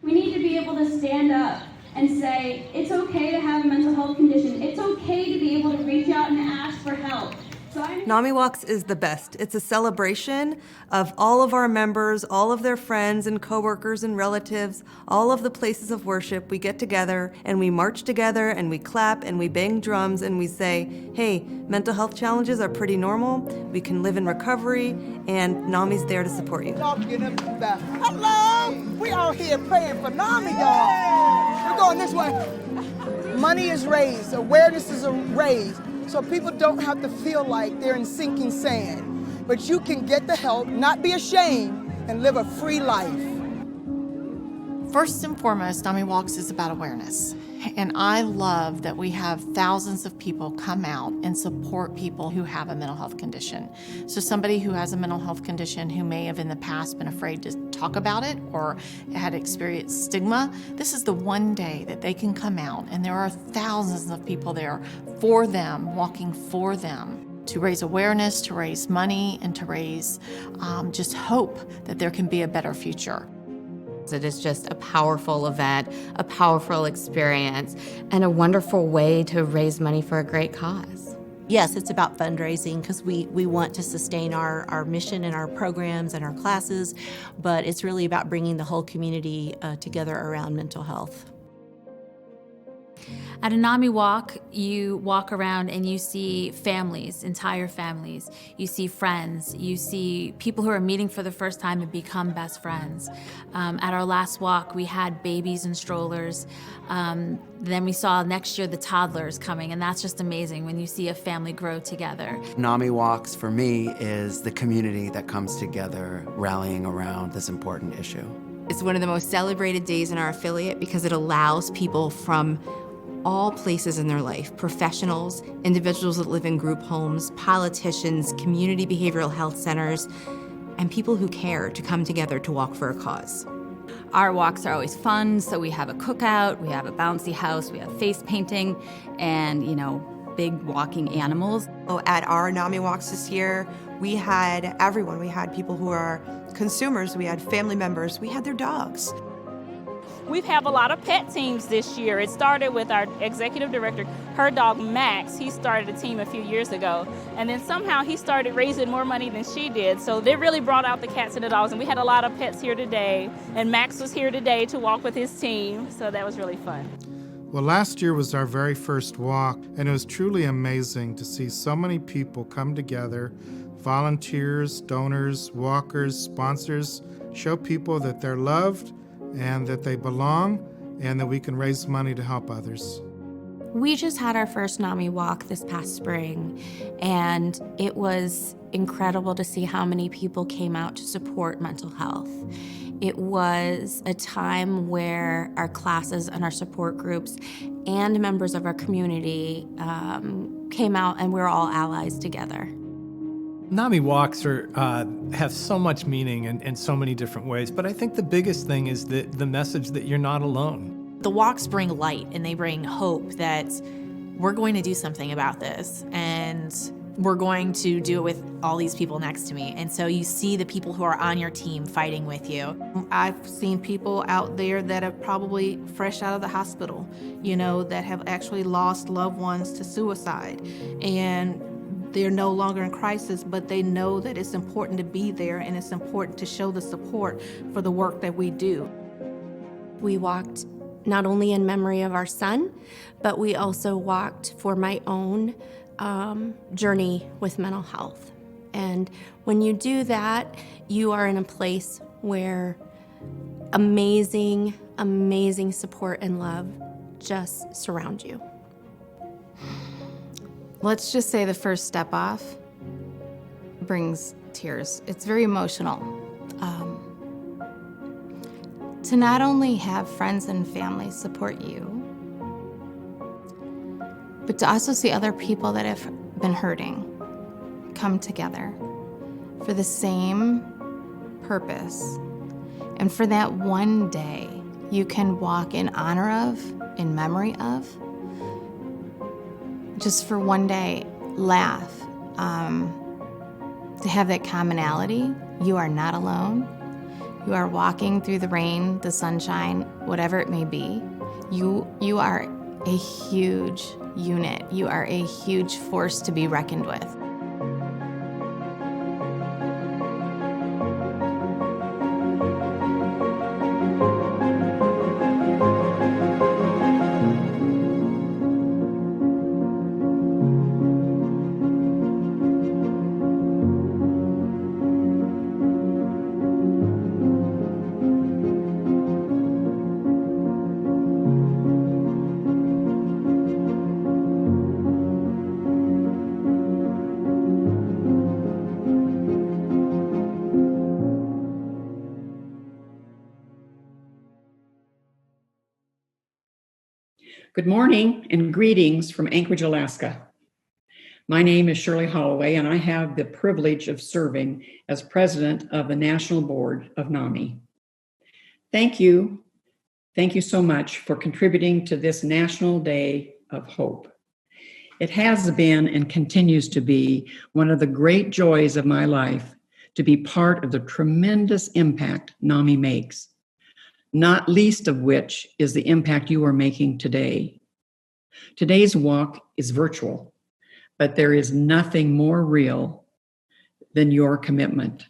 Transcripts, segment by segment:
We need to be able to stand up and say, it's okay to have a mental health condition. It's okay to be able to reach out and ask for help. NAMIWalks is the best. It's a celebration of all of our members, all of their friends and coworkers and relatives, all of the places of worship. We get together and we march together and we clap and we bang drums and we say, hey, mental health challenges are pretty normal. We can live in recovery and NAMI's there to support you. Hello! We out here praying for NAMI, y'all. We're going this way. Money is raised, awareness is raised. So people don't have to feel like they're in sinking sand. But you can get the help, not be ashamed, and live a free life. First and foremost, NAMIWalks is about awareness. And I love that we have thousands of people come out and support people who have a mental health condition. So somebody who has a mental health condition who may have in the past been afraid to talk about it or had experienced stigma, this is the one day that they can come out, and there are thousands of people there for them, walking for them, to raise awareness, to raise money, and to raise just hope that there can be a better future. It is just a powerful event, a powerful experience, and a wonderful way to raise money for a great cause. Yes, it's about fundraising because we want to sustain our mission and our programs and our classes, but it's really about bringing the whole community together around mental health. At a NAMI walk, you walk around and you see families, entire families. You see friends. You see people who are meeting for the first time and become best friends. At our last walk, we had babies and strollers. Then we saw next year the toddlers coming, and that's just amazing when you see a family grow together. NAMIWalks, for me, is the community that comes together, rallying around this important issue. It's one of the most celebrated days in our affiliate because it allows people from all places in their life, professionals, individuals that live in group homes, politicians, community behavioral health centers, and people who care to come together to walk for a cause. Our walks are always fun, so we have a cookout, we have a bouncy house, we have face painting, and, big walking animals. At our NAMI walks this year, we had everyone. We had people who are consumers, we had family members, we had their dogs. We have a lot of pet teams this year. It started with our executive director, her dog Max. He started a team a few years ago. And then somehow he started raising more money than she did. So they really brought out the cats and the dogs. And we had a lot of pets here today. And Max was here today to walk with his team. So that was really fun. Well, last year was our very first walk, and it was truly amazing to see so many people come together, volunteers, donors, walkers, sponsors, show people that they're loved and that they belong, and that we can raise money to help others. We just had our first NAMI walk this past spring, and it was incredible to see how many people came out to support mental health. It was a time where our classes and our support groups and members of our community came out, and we're all allies together. NAMI walks have so much meaning in so many different ways, but I think the biggest thing is the message that you're not alone. The walks bring light, and they bring hope that we're going to do something about this, and we're going to do it with all these people next to me. And so you see the people who are on your team fighting with you. I've seen people out there that are probably fresh out of the hospital, that have actually lost loved ones to suicide. And they're no longer in crisis, but they know that it's important to be there, and it's important to show the support for the work that we do. We walked not only in memory of our son, but we also walked for my own journey with mental health. And when you do that, you are in a place where amazing, amazing support and love just surround you. Let's just say the first step off brings tears. It's very emotional. To not only have friends and family support you, but to also see other people that have been hurting come together for the same purpose. And for that one day, you can walk in honor of, in memory of, just for one day, laugh, to have that commonality. You are not alone. You are walking through the rain, the sunshine, whatever it may be. You are a huge unit. You are a huge force to be reckoned with. Good morning and greetings from Anchorage, Alaska. My name is Shirley Holloway, and I have the privilege of serving as president of the National Board of NAMI. Thank you. Thank you so much for contributing to this National Day of Hope. It has been and continues to be one of the great joys of my life to be part of the tremendous impact NAMI makes, not least of which is the impact you are making today. Today's walk is virtual, but there is nothing more real than your commitment.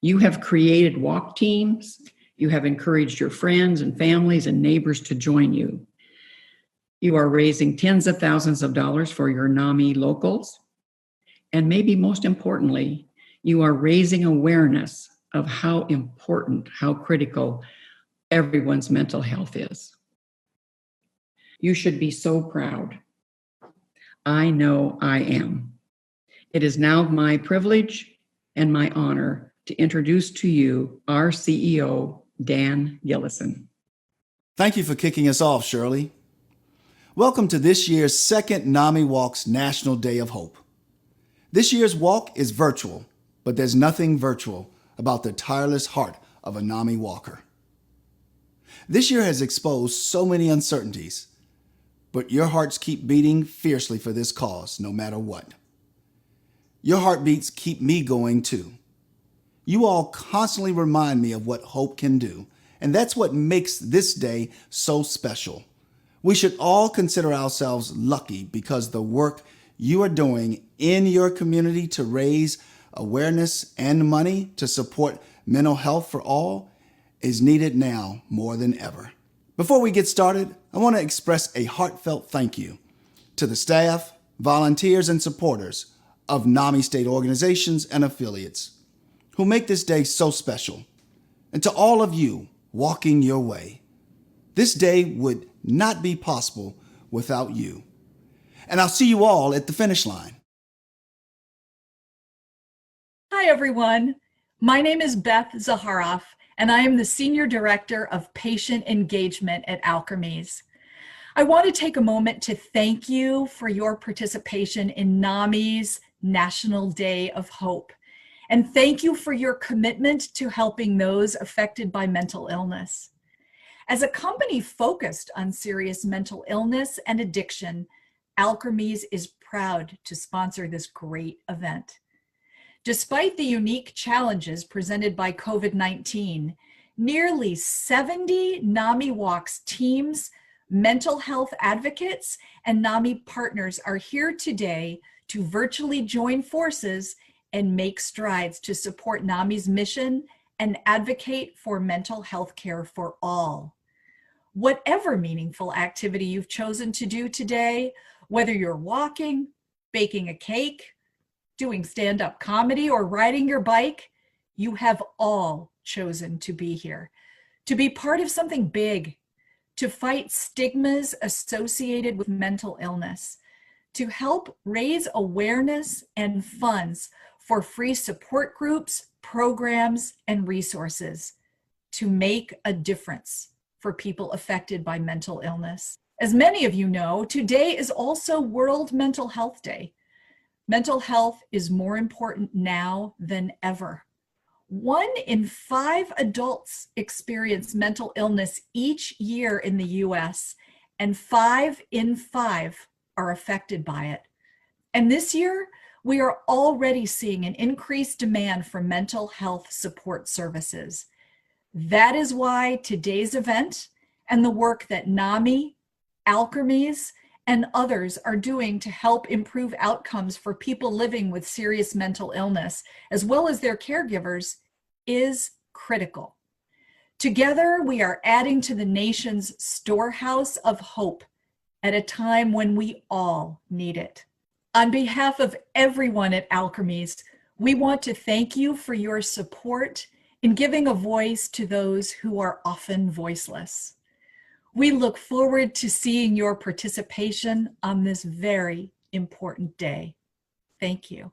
You have created walk teams. You have encouraged your friends and families and neighbors to join you. You are raising tens of thousands of dollars for your NAMI locals. And maybe most importantly, you are raising awareness of how important, how critical everyone's mental health is. You should be so proud. I know I am. It is now my privilege and my honor to introduce to you our CEO, Dan Gillison. Thank you for kicking us off, Shirley. Welcome to this year's second NAMIWalks National Day of Hope. This year's walk is virtual, but there's nothing virtual about the tireless heart of a NAMI walker. This year has exposed so many uncertainties, but your hearts keep beating fiercely for this cause, no matter what. Your heartbeats keep me going too. You all constantly remind me of what hope can do, and that's what makes this day so special. We should all consider ourselves lucky because the work you are doing in your community to raise awareness and money to support mental health for all is needed now more than ever. Before we get started, I want to express a heartfelt thank you to the staff, volunteers, and supporters of NAMI state organizations and affiliates who make this day so special, and to all of you walking your way. This day would not be possible without you. And I'll see you all at the finish line. Hi, everyone. My name is Beth Zaharoff, and I am the Senior Director of Patient Engagement at Alkermes. I want to take a moment to thank you for your participation in NAMI's National Day of Hope, and thank you for your commitment to helping those affected by mental illness. As a company focused on serious mental illness and addiction, Alkermes is proud to sponsor this great event. Despite the unique challenges presented by COVID-19, nearly 70 NAMIWalks teams, mental health advocates, and NAMI partners are here today to virtually join forces and make strides to support NAMI's mission and advocate for mental health care for all. Whatever meaningful activity you've chosen to do today, whether you're walking, baking a cake, doing stand-up comedy, or riding your bike, you have all chosen to be here, to be part of something big, to fight stigmas associated with mental illness, to help raise awareness and funds for free support groups, programs, and resources, to make a difference for people affected by mental illness. As many of you know, today is also World Mental Health Day. Mental health is more important now than ever. 1 in 5 adults experience mental illness each year in the US, and 5 in 5 are affected by it. And this year, we are already seeing an increased demand for mental health support services. That is why today's event and the work that NAMI, Alkermes, and others are doing to help improve outcomes for people living with serious mental illness, as well as their caregivers, is critical. Together, we are adding to the nation's storehouse of hope at a time when we all need it. On behalf of everyone at Alkermes, we want to thank you for your support in giving a voice to those who are often voiceless. We look forward to seeing your participation on this very important day. Thank you.